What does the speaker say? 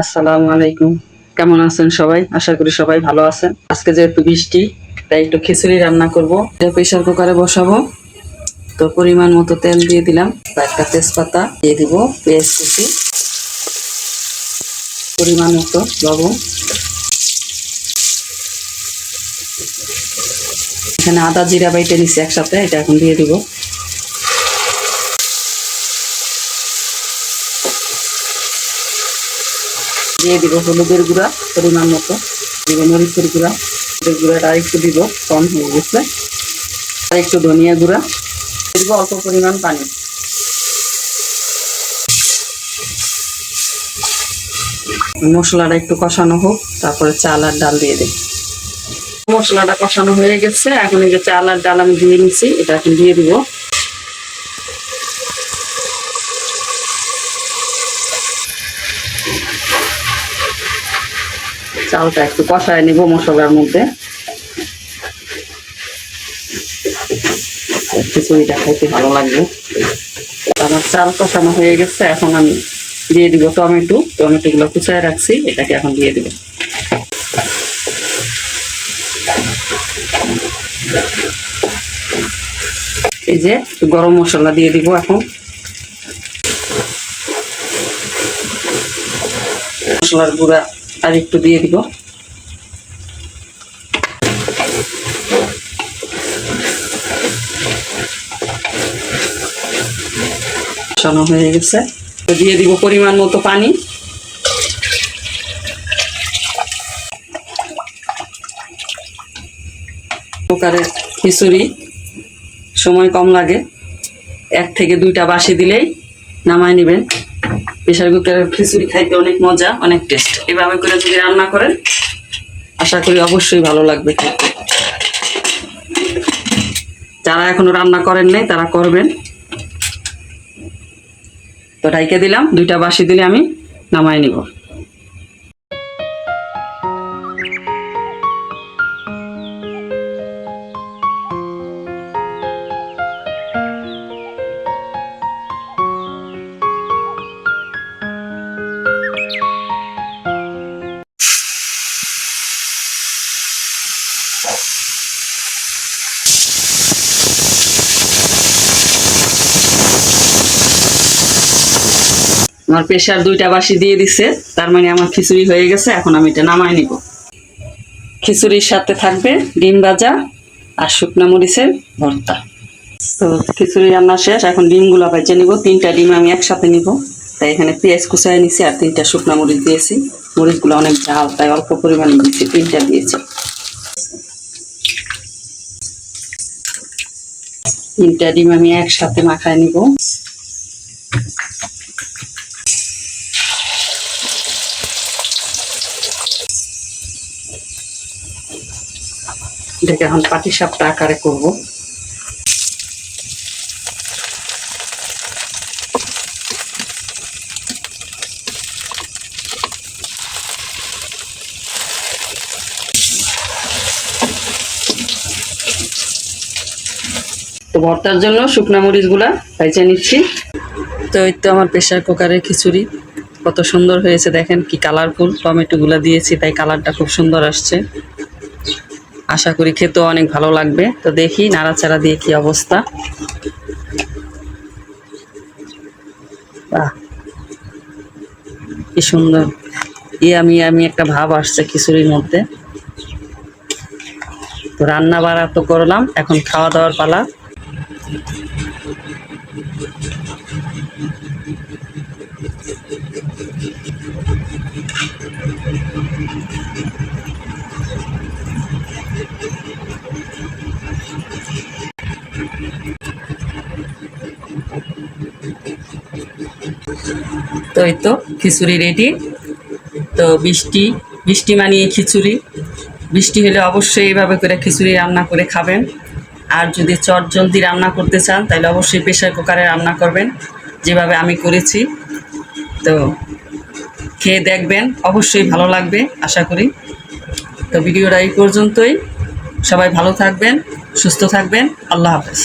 আসসালামু আলাইকুম। কেমন আছেন সবাই? আশা করি সবাই ভালো আছেন। আজকে যেহেতু বৃষ্টি, তাই একটু খিচুড়ি রান্না করব। এটা প্রেসার কুকারে বসাবো। তো পরিমাণ মতো তেল দিয়ে দিলাম, একটা তেজপাতা দিয়ে দিব, পেঁয়াজ কুচি, পরিমাণ মতো লবণ। এখানে আদা জিরা বাইটে নিচ্ছি একসাথে, এটা এখন দিয়ে দিব। দিয়ে দিব হলুদের গুঁড়া পরিমাণ মতো, দিব মরিচের গুঁড়া, গুঁড়াটা আরেকটু দিব, কম হয়ে গেছে। আর একটু ধনিয়া গুঁড়া দিব, অল্প পরিমাণ পানি। মশলাটা একটু কষানো হোক, তারপরে চাল আর ডাল দিয়ে দেব। মশলাটা কষানো হয়ে গেছে, এখন এই যে চাল আর ডাল আমি দিয়ে নিচ্ছি, এটা এখন দিয়ে দিব। চালটা একটু কষায় নিব মশলার মধ্যে। খিচুড়িটা খাইতে ভালো লাগবে। আমার চাল কষানো হয়ে গেছে, এখন আমি দিয়ে দিব টমেটো গুলো কুচায় রাখছি, এটাকে এখন দিয়ে দিব। এই যে গরম মশলা দিয়ে দিব এখন। মশলার গুঁড়া আর একটু দিয়ে দিব। কষানো হয়ে গেছে, দিয়ে দিব পরিমাণ মতো পানি। কুকারের খিচুড়ি সময় কম লাগে, 1 থেকে 2টা বাসি দিলেই নামায় নেবেন। প্রেসার কুকারের খিচুড়ি খাইতে অনেক মজা, অনেক টেস্ট। এভাবে করে যদি রান্না করেন, আশা করি অবশ্যই ভালো লাগবে খেতে। যারা এখনো রান্না করেন নাই তারা করবেন। তো ঢাইকে দিলাম, 2টা বাসি দিলে আমি নামায় নিব। আমার প্রেসার 2টা বাসি দিয়ে দিছে, তার মানে আমার খিচুড়ি হয়ে গেছে। এখন আমি এটা নামায় নিব। খিচুড়ির সাথে থাকবে ডিম ভাজা আর শুকনা মরিচের ভর্তা। তো খিচুড়ি রান্না শেষ, এখন ডিমগুলো ভেজে নিব। 3টা ডিম আমি একসাথে নিব, তাই এখানে পেঁয়াজ কুচায় নিছি আর 3টা শুকনা মরিচ দিয়েছি। মরিচগুলো অনেক ঝাল, তাই অল্প পরিমাণে দিয়েছি, 3টা দিয়েছি। 3টা ডিম আমি একসাথে মাখায় নিব। এটাকে এখন পাটিসাপটা আকারে করব। তো ভর্তার জন্য শুকনা মরিচগুলা ভেজে নিচ্ছি। তো এই তো আমার প্রেসার কুকারের খিচুড়ি কত সুন্দর হয়েছে, দেখেন কি কালারফুল। টমেটোগুলা দিয়েছি তাই কালারটা খুব সুন্দর আসছে। আশা করি খেতেও অনেক ভালো লাগবে। তো দেখি নাড়াচাড়া দিয়ে কি অবস্থা। বাহ, কি সুন্দর আমি একটা ভাব আসছে খিচুড়ির মধ্যে। তো রান্না বাড়া তো করলাম, এখন খাওয়া দাওয়ার পালা। তো এই তো খিচুড়ি রেডি। তো বৃষ্টি বৃষ্টি মানিয়ে খিচুড়ি। বৃষ্টি হলে অবশ্যই এইভাবে করে খিচুড়ি রান্না করে খাবেন। আর যদি চট জলদি রান্না করতে চান তাহলে অবশ্যই প্রেসার কুকারে রান্না করবেন, যেভাবে আমি করেছি। তো খেয়ে দেখবেন, অবশ্যই ভালো লাগবে আশা করি। তো ভিডিওটা এই পর্যন্তই। সবাই ভালো থাকবেন, সুস্থ থাকবেন। আল্লাহ হাফেজ।